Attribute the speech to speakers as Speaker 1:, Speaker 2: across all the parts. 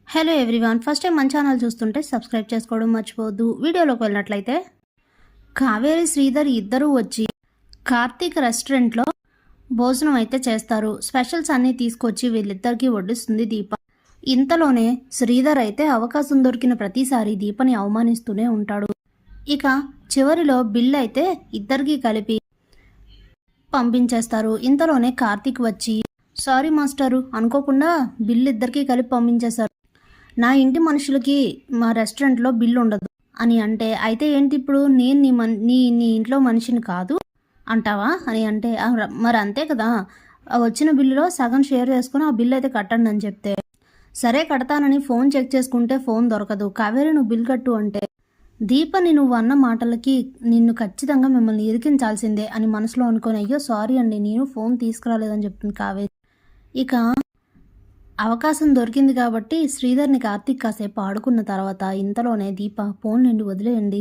Speaker 1: Hello everyone, first time మన channel చూస్తుంటే subscribe చేసుకోవడం మర్చిపోవద్దు. వీడియోలోకి వెళ్ళినట్లయితే కావేరి శ్రీధర్ ఇద్దరూ వచ్చి కార్తీక్ రెస్టారెంట్లో భోజనం అయితే చేస్తారు. స్పెషల్స్ అన్నీ తీసుకొచ్చి వీళ్ళిద్దరికీ వడ్డిస్తుంది దీప. ఇంతలోనే శ్రీధర్ అయితే అవకాశం దొరికిన ప్రతిసారి దీపని అవమానిస్తూనే ఉంటాడు. ఇక చివరిలో బిల్ అయితే ఇద్దరికీ కలిపి పంపించేస్తారు. ఇంతలోనే కార్తీక్ వచ్చి సారీ మాస్టరు, అనుకోకుండా బిల్ ఇద్దరికీ కలిపి పంపించేశారు. నా ఇంటి మనుషులకి మా రెస్టారెంట్లో బిల్లు ఉండదు అని అంటే, అయితే ఏంటి ఇప్పుడు నేను నీ ఇంట్లో మనిషిని కాదు అంటావా అని అంటే, మరి అంతే కదా, వచ్చిన బిల్లులో సగం షేర్ చేసుకుని ఆ బిల్లు అయితే కట్టండి అని చెప్తే, సరే కడతానని ఫోన్ చెక్ చేసుకుంటే ఫోన్ దొరకదు. కావేరి నువ్వు బిల్ కట్టు అంటే, దీపని నువ్వు అన్న మాటలకి నిన్ను ఖచ్చితంగా మిమ్మల్ని ఇరికించాల్సిందే అని మనసులో అనుకుని, అయ్యో సారీ అండి నేను ఫోన్ తీసుకురాలేదని చెప్తుంది కావేరి. ఇక అవకాశం దొరికింది కాబట్టి శ్రీధర్ని కార్తీక్ కాసేపు ఆడుకున్న తర్వాత ఇంతలోనే దీప ఫోన్ నుండి వదిలేయండి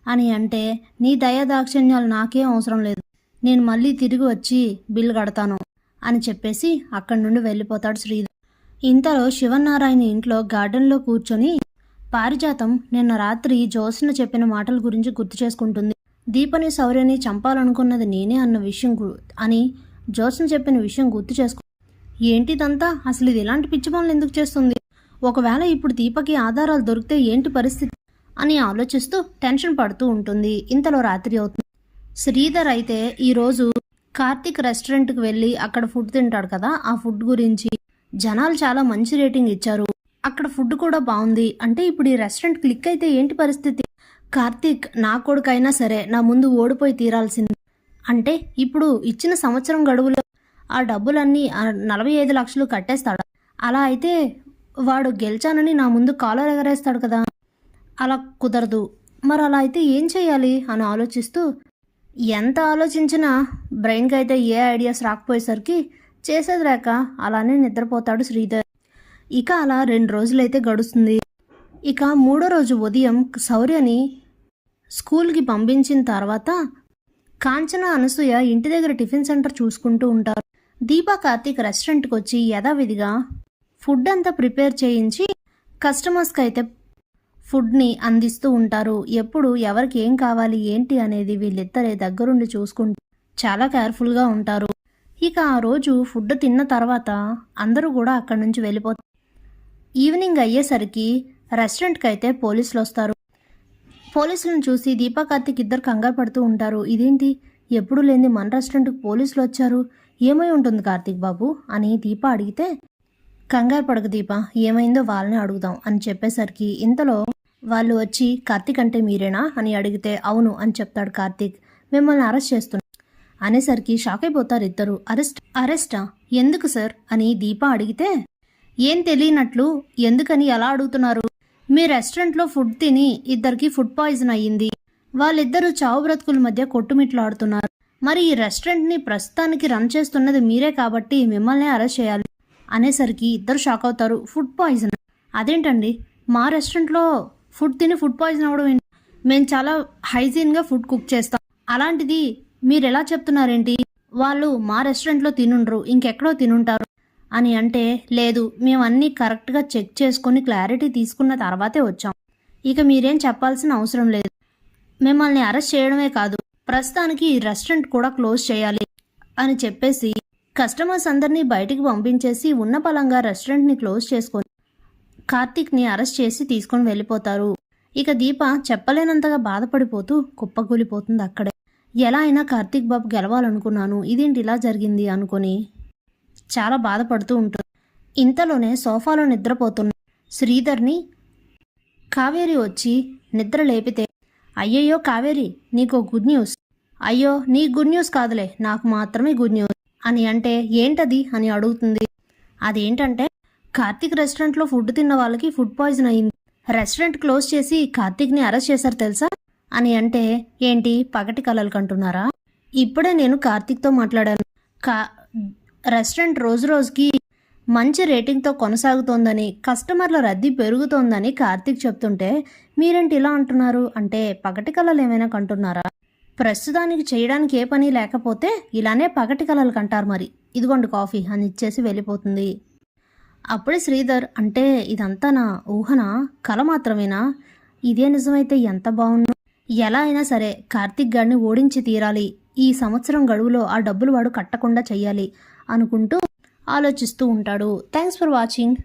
Speaker 1: అని అంటే, నీ దయాదాక్షిణ్యాలు నాకేం అవసరం లేదు, నేను మళ్ళీ తిరిగి వచ్చి బిల్లు కడతాను అని చెప్పేసి అక్కడి నుండి వెళ్ళిపోతాడు శ్రీధర్. ఇంతలో శివనారాయణ ఇంట్లో గార్డెన్లో కూర్చొని పారిజాతం నిన్న రాత్రి జ్యోత్స్న చెప్పిన మాటల గురించి గుర్తు చేసుకుంటుంది. దీపని శౌర్యని చంపాలనుకున్నది నేనే అన్న విషయం అని జ్యోత్స్న చెప్పిన విషయం గుర్తు చేసుకు, ఏంటిదంతా, అసలు ఇది ఇలాంటి పిచ్చి పనులు ఎందుకు చేస్తుంది, ఒకవేళ ఇప్పుడు దీపకి ఆధారాలు దొరికితే ఏంటి పరిస్థితి అని ఆలోచిస్తూ టెన్షన్ పడుతూ ఉంటుంది. ఇంతలో రాత్రి అవుతుంది. శ్రీధర్ అయితే ఈరోజు కార్తీక్ రెస్టారెంట్కి వెళ్ళి అక్కడ ఫుడ్ తింటాడు కదా, ఆ ఫుడ్ గురించి జనాలు చాలా మంచి రేటింగ్ ఇచ్చారు, అక్కడ ఫుడ్ కూడా బాగుంది అంటే ఇప్పుడు ఈ రెస్టారెంట్ క్లిక్ అయితే ఏంటి పరిస్థితి, కార్తీక్ నా కొడుకైనా సరే నా ముందు ఓడిపోయి తీరాల్సింది అంటే ఇప్పుడు ఇచ్చిన సంవత్సరం గడువులో ఆ డబ్బులన్నీ 45 లక్షలు కట్టేస్తాడు, అలా అయితే వాడు గెలిచానని నా ముందు కాలర్ ఎగరేస్తాడు కదా, అలా కుదరదు, మరి అలా అయితే ఏం చేయాలి అని ఆలోచిస్తూ, ఎంత ఆలోచించినా బ్రెయిన్కి అయితే ఏ ఐడియాస్ రాకపోయేసరికి చేసేది లేక అలానే నిద్రపోతాడు శ్రీధర్. ఇక అలా 2 రోజులైతే గడుస్తుంది. ఇక 3వ రోజు ఉదయం శౌర్యని స్కూల్కి పంపించిన తర్వాత కాంచన అనసూయ ఇంటి దగ్గర టిఫిన్ సెంటర్ చూసుకుంటూ ఉంటారు. దీపా కార్తీక్ రెస్టారెంట్కి వచ్చి యథావిధిగా ఫుడ్ అంతా ప్రిపేర్ చేయించి కస్టమర్స్కి అయితే ఫుడ్ని అందిస్తూ ఉంటారు. ఎప్పుడు ఎవరికి ఏం కావాలి ఏంటి అనేది వీళ్ళిద్దరే దగ్గరుండి చూసుకుంటూ చాలా కేర్ఫుల్గా ఉంటారు. ఇక ఆ రోజు ఫుడ్ తిన్న తర్వాత అందరూ కూడా అక్కడి నుంచి వెళ్ళిపోతారు. ఈవినింగ్ అయ్యేసరికి రెస్టారెంట్కి అయితే పోలీసులు వస్తారు. పోలీసులను చూసి దీపా కార్తీక్ ఇద్దరు కంగారు పడుతూ ఉంటారు. ఇదేంటి ఎప్పుడు లేని మన రెస్టారెంట్కి పోలీసులు వచ్చారు, ఏమై ఉంటుంది కార్తీక్ బాబు అని దీప అడిగితే, కంగారు పడక దీప, ఏమైందో వాళ్ళని అడుగుదాం అని చెప్పేసరికి ఇంతలో వాళ్ళు వచ్చి కార్తీక్ అంటే మీరేనా అని అడిగితే అవును అని చెప్తాడు కార్తీక్. మిమ్మల్ని అరెస్ట్ చేస్తున్నా అనేసరికి షాక్ అయిపోతారు ఇద్దరు. అరెస్టా, ఎందుకు సార్ అని దీప అడిగితే, ఏం తెలియనట్లు ఎందుకని ఎలా అడుగుతున్నారు, మీ రెస్టారెంట్లో ఫుడ్ తిని ఇద్దరికి ఫుడ్ పాయిజన్ అయ్యింది, వాళ్ళిద్దరూ చావు బ్రతుకుల మధ్య కొట్టుమిట్లాడుతున్నారు, మరి ఈ రెస్టారెంట్ని ప్రస్తుతానికి రన్ చేస్తున్నది మీరే కాబట్టి మిమ్మల్ని అరెస్ట్ చేయాలి అనేసరికి ఇద్దరు షాక్ అవుతారు. ఫుడ్ పాయిజన్ అదేంటండి, మా రెస్టారెంట్లో ఫుడ్ తిని ఫుడ్ పాయిజన్ అవ్వడం ఏంటి, మేము చాలా హైజీన్గా ఫుడ్ కుక్ చేస్తాం, అలాంటిది మీరు ఎలా చెప్తున్నారేంటి, వాళ్ళు మా రెస్టారెంట్లో తినుండ్రు ఇంకెక్కడో తినుంటారు అని అంటే, లేదు మేము అన్నీ కరెక్ట్గా చెక్ చేసుకొని క్లారిటీ తీసుకున్న తర్వాతే వచ్చాం, ఇక మీరేం చెప్పాల్సిన అవసరం లేదు, మిమ్మల్ని అరెస్ట్ చేయడమే కాదు ప్రస్తుతానికి ఈ రెస్టారెంట్ కూడా క్లోజ్ చేయాలి అని చెప్పేసి కస్టమర్స్ అందరినీ బయటికి పంపించేసి ఉన్న పలంగా రెస్టారెంట్ని క్లోజ్ చేసుకొని కార్తీక్ని అరెస్ట్ చేసి తీసుకొని వెళ్ళిపోతారు. ఇక దీప చెప్పలేనంతగా బాధపడిపోతూ కుప్పకూలిపోతుంది అక్కడే. ఎలా అయినా కార్తీక్ బాబు గెలవాలనుకున్నాను, ఇదేంటి ఇలా జరిగింది అనుకొని చాలా బాధపడుతూ ఉంటుంది. ఇంతలోనే సోఫాలో నిద్రపోతున్న శ్రీధర్ని కావేరి వచ్చి నిద్ర లేపితే, అయ్యయ్యో కావేరి నీకు గుడ్ న్యూస్, అయ్యో నీ గుడ్ న్యూస్ కాదులే నాకు మాత్రమే గుడ్ న్యూస్ అని అంటే, ఏంటది అని అడుగుతుంది. అదేంటంటే కార్తీక్ రెస్టారెంట్లో ఫుడ్ తిన్న వాళ్ళకి ఫుడ్ పాయిజన్ అయింది, రెస్టారెంట్ క్లోజ్ చేసి కార్తీక్ని అరెస్ట్ చేశారు తెలుసా అని అంటే, ఏంటి పగటి కలలు కంటున్నారా, ఇప్పుడే నేను కార్తీక్తో మాట్లాడాను, రెస్టారెంట్ రోజు రోజుకి మంచి రేటింగ్తో కొనసాగుతోందని కస్టమర్ల రద్దీ పెరుగుతోందని కార్తీక్ చెప్తుంటే మీరేంటి ఇలా అంటున్నారు అంటే, పగటి కళలు ఏమైనా కంటున్నారా, ప్రస్తుతానికి చేయడానికి ఏ పని లేకపోతే ఇలానే పగటి కళలు కంటారు, మరి ఇదిగోండి కాఫీ అని ఇచ్చేసి వెళ్ళిపోతుంది. అప్పుడే శ్రీధర్, అంటే ఇదంతా నా ఊహనా, కల మాత్రమేనా? ఇదే నిజమైతే ఎంత బాగుండు. ఎలా అయినా సరే కార్తిక్ గారిని ఓడించి తీరాలి, ఈ సంవత్సరం గడువులో ఆ డబ్బులు వాడు కట్టకుండా చెయ్యాలి అనుకుంటూ ఆలోచిస్తూ ఉంటాడు. Thanks for watching.